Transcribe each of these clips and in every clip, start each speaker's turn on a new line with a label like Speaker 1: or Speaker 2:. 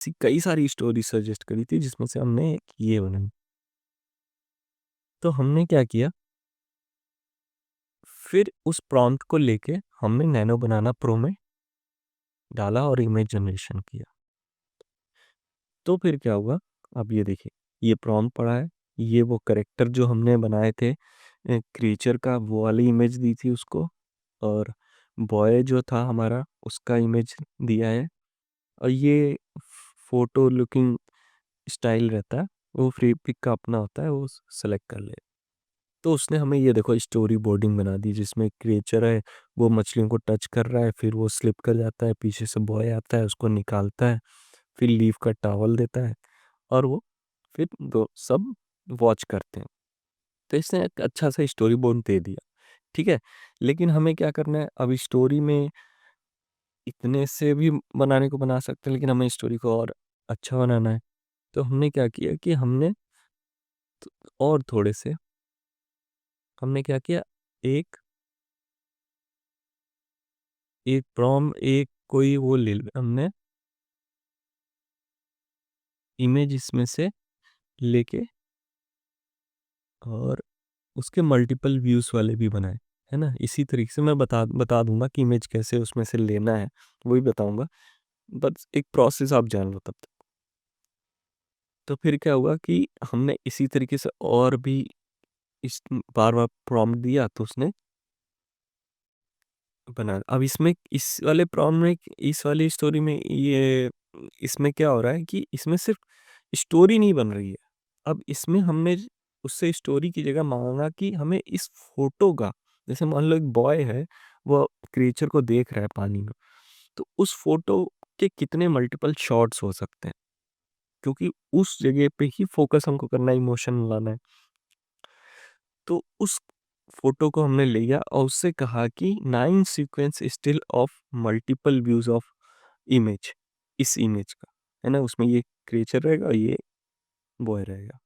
Speaker 1: ऐसी कई सारी स्टोरी सजेस्ट करी थी जिसमें से हमने एक ये बनाई। तो हमने क्या किया, फिर उस प्रॉम्प्ट को लेके हमने नैनो बनाना प्रो में डाला और इमेज जनरेशन किया। तो फिर क्या हुआ, अब ये देखिए, ये प्रॉम्प्ट पड़ा है, ये वो कैरेक्टर जो हमने बनाए थे क्रिएचर का, वो वाली इमेज दी थी उसको, और बॉय जो था हमारा उसका इमेज दिया है, और ये फोटो लुकिंग स्टाइल रहता है, वो फ्री पिक का अपना होता है, वो सेलेक्ट कर ले। तो उसने हमें ये देखो स्टोरी बोर्डिंग बना दी, जिसमें क्रिएचर है, वो मछलियों को टच कर रहा है, फिर वो स्लिप कर जाता है, पीछे से बॉय आता है, उसको निकालता है, फिर लीफ का टॉवल देता है, और वो फिर दो सब वॉच करते हैं। तो इसने एक अच्छा सा स्टोरी बोर्ड दे दिया, ठीक है। लेकिन हमें क्या करना है, अब स्टोरी में इतने से भी बनाने को बना सकते हैं, लेकिन हमें स्टोरी को और अच्छा बनाना है। तो हमने क्या किया कि और थोड़े से हमने क्या किया, एक एक प्रॉम एक कोई वो हमने इमेज इसमें से लेके, और उसके मल्टीपल व्यूज वाले भी बनाए, है ना। इसी तरीके से मैं बता बता दूंगा कि इमेज कैसे उसमें से लेना है, वही बताऊंगा, बस एक प्रोसेस आप जान लो तब तक। तो फिर क्या हुआ कि हमने इसी तरीके से और भी इस बार बार प्रॉम्प्ट दिया, तो उसने बना। अब इसमें इस वाले प्रॉम्प्ट में, इस वाली स्टोरी में, ये इसमें क्या हो रहा है कि इसमें सिर्फ स्टोरी नहीं बन रही है। अब इसमें हमने उससे स्टोरी की जगह मांगा कि हमें इस फोटो का, जैसे मान लो एक बॉय है, वो क्रिएचर को देख रहा है पानी में, तो उस फोटो के कितने मल्टीपल शॉट्स हो सकते हैं, क्योंकि उस जगह पे ही फोकस हमको करना है, इमोशन लाना है। तो उस फोटो को हमने लिया और उससे कहा कि 9 sequence still of multiple views of image, इस इमेज का, है ना। उसमें ये क्रिएचर रहेगा और ये बॉय रहेगा।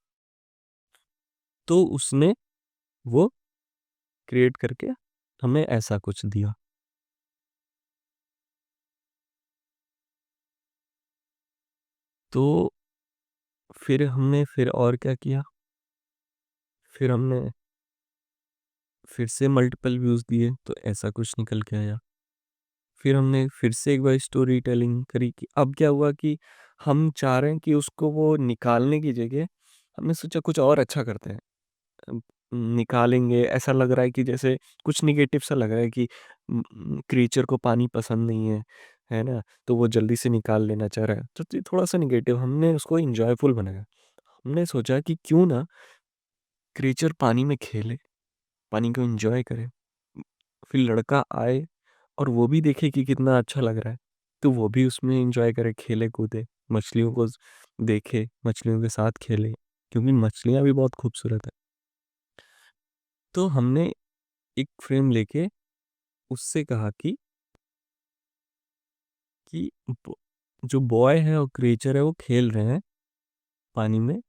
Speaker 1: तो उसने वो क्रिएट करके हमें ऐसा कुछ दिया। तो फिर और क्या किया, फिर हमने फिर से मल्टीपल व्यूज दिए, तो ऐसा कुछ निकल के आया। फिर हमने फिर से एक बार स्टोरी टेलिंग करी कि अब क्या हुआ कि हम चाह रहे हैं कि उसको वो निकालने की जगह हमने सोचा कुछ और अच्छा करते हैं। अम, निकालेंगे, ऐसा लग रहा है कि जैसे कुछ निगेटिव सा लग रहा है कि क्रिएचर को पानी पसंद नहीं है ना, तो वो जल्दी से निकाल लेना चाह रहा है, तो ये थोड़ा सा निगेटिव, हमने उसको इंजॉयफुल बनाया। हमने सोचा कि क्यों ना क्रिएचर पानी में खेले, पानी को एंजॉय करे, फिर लड़का आए और वो भी देखे कि कितना अच्छा लग रहा है, तो वो भी उसमें एंजॉय करे, खेले कूदे, मछलियों को देखे, मछलियों के साथ खेले, क्योंकि मछलियां भी बहुत खूबसूरत है। तो हमने एक फ्रेम लेके उससे कहा कि जो बॉय है और क्रिएचर है वो खेल रहे हैं पानी में,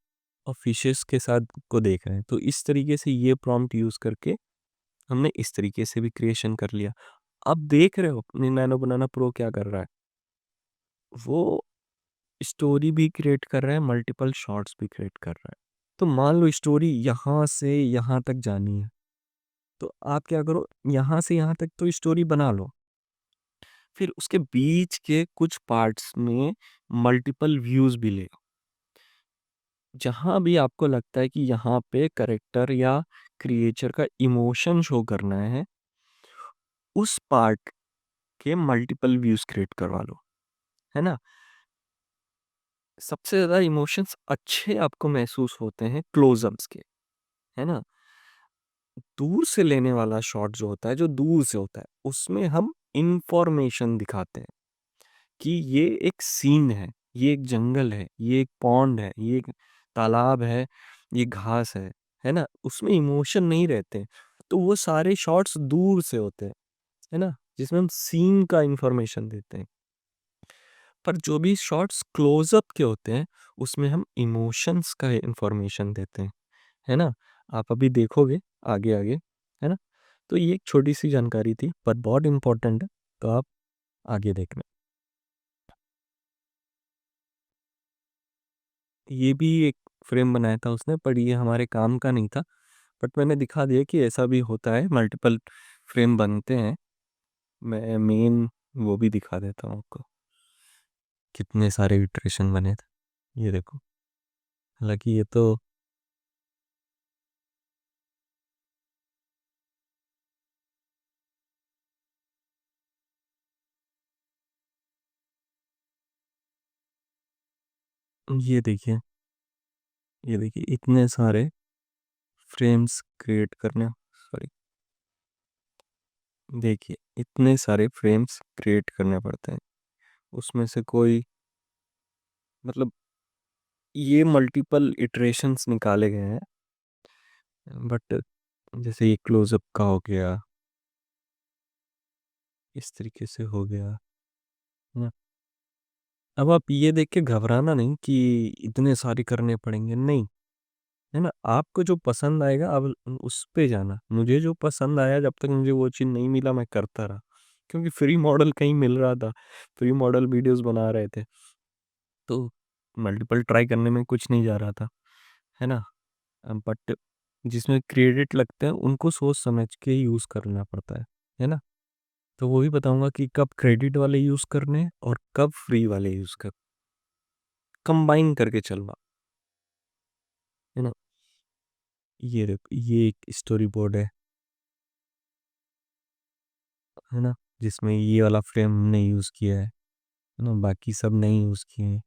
Speaker 1: और फिशेस के साथ को देख रहे हैं। तो इस तरीके से ये प्रॉम्प्ट यूज करके हमने इस तरीके से भी क्रिएशन कर लिया। अब देख रहे हो अपनी नैनो बनाना प्रो क्या कर रहा है, वो स्टोरी भी क्रिएट कर रहा है, मल्टीपल शॉट्स भी क्रिएट कर रहा है। तो मान लो स्टोरी यहाँ से यहाँ तक जानी है, तो आप क्या करो, यहाँ से यहाँ तक तो स्टोरी बना लो, फिर उसके बीच के कुछ पार्ट्स में मल्टीपल व्यूज भी ले। जहाँ भी आपको लगता है कि यहाँ पे करेक्टर या क्रिएचर का इमोशन शो करना है, उस पार्ट के मल्टीपल व्यूज क्रिएट करवा लो, है ना। सबसे ज्यादा इमोशंस अच्छे आपको महसूस होते हैं क्लोजअप्स के, है ना। दूर से लेने वाला शॉट जो होता है, जो दूर से होता है, उसमें हम इंफॉर्मेशन दिखाते हैं कि ये एक सीन है, ये एक जंगल है, ये एक पॉन्ड है, ये एक तालाब ये घास है ना। उसमें इमोशन नहीं रहते हैं। तो वो सारे शॉट्स दूर से होते हैं, है ना, जिसमें हम सीन का इंफॉर्मेशन देते हैं। पर जो भी शॉट्स क्लोजअप के होते हैं, उसमें हम इमोशंस का इंफॉर्मेशन देते हैं, है ना। आप अभी देखोगे आगे आगे, है ना। तो ये एक छोटी सी जानकारी थी पर बहुत इंपॉर्टेंट है, तो आप आगे देखना। ये भी एक फ्रेम बनाया था उसने, पर ये हमारे काम का नहीं था। बट मैंने दिखा दिया कि ऐसा भी होता है, मल्टीपल फ्रेम बनते हैं। मैं मेन वो भी दिखा देता हूँ आपको, कितने सारे इटरेशन बने थे, ये देखो। हालांकि ये तो ये देखिए, ये देखिए इतने सारे फ्रेम्स क्रिएट करने, सॉरी, देखिए इतने सारे फ्रेम्स क्रिएट करने पड़ते हैं। उसमें से कोई, मतलब ये मल्टीपल इटरेशंस निकाले गए हैं। बट जैसे ये क्लोजअप का हो गया, इस तरीके से हो गया, है ना। अब आप ये देख के घबराना नहीं कि इतने सारे करने पड़ेंगे, नहीं, है ना। आपको जो पसंद आएगा अब उस पे जाना। मुझे जो पसंद आया, जब तक मुझे वो चीज़ नहीं मिला मैं करता रहा, क्योंकि फ्री मॉडल कहीं मिल रहा था, फ्री मॉडल वीडियोस बना रहे थे, तो मल्टीपल ट्राई करने में कुछ नहीं जा रहा था, है ना। बट जिसमें क्रेडिट लगते हैं उनको सोच समझ के यूज़ करना पड़ता है ना। तो वो भी बताऊंगा कि कब क्रेडिट वाले यूज़ करने हैं और कब फ्री वाले यूज़ कर, कंबाइन करके चलना, है ना। ये देखो, ये एक स्टोरी बोर्ड है ना, जिसमें ये वाला फ्रेम हमने यूज़ किया है ना, बाकी सब नहीं यूज़ किए हैं।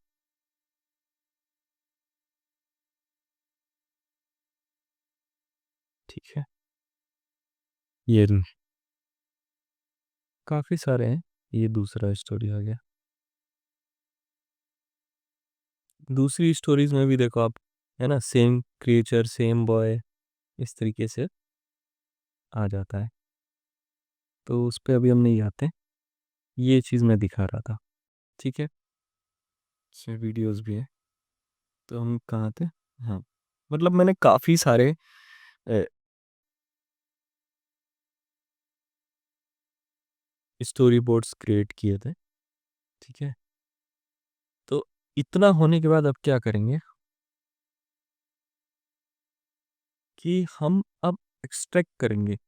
Speaker 1: ठीक है, ये काफ़ी सारे हैं। ये दूसरा स्टोरी आ गया। दूसरी स्टोरीज में भी देखो आप, है ना, सेम क्रिएचर सेम बॉय, इस तरीके से आ जाता है। तो उस पे अभी हम नहीं जाते, ये चीज़ मैं दिखा रहा था। ठीक है, इसमें वीडियोस भी है। तो हम कहाँ थे? हाँ, मतलब मैंने काफ़ी सारे स्टोरी बोर्ड्स क्रिएट किए थे। ठीक है, तो इतना होने के बाद अब क्या करेंगे कि हम अब एक्सट्रैक्ट करेंगे इन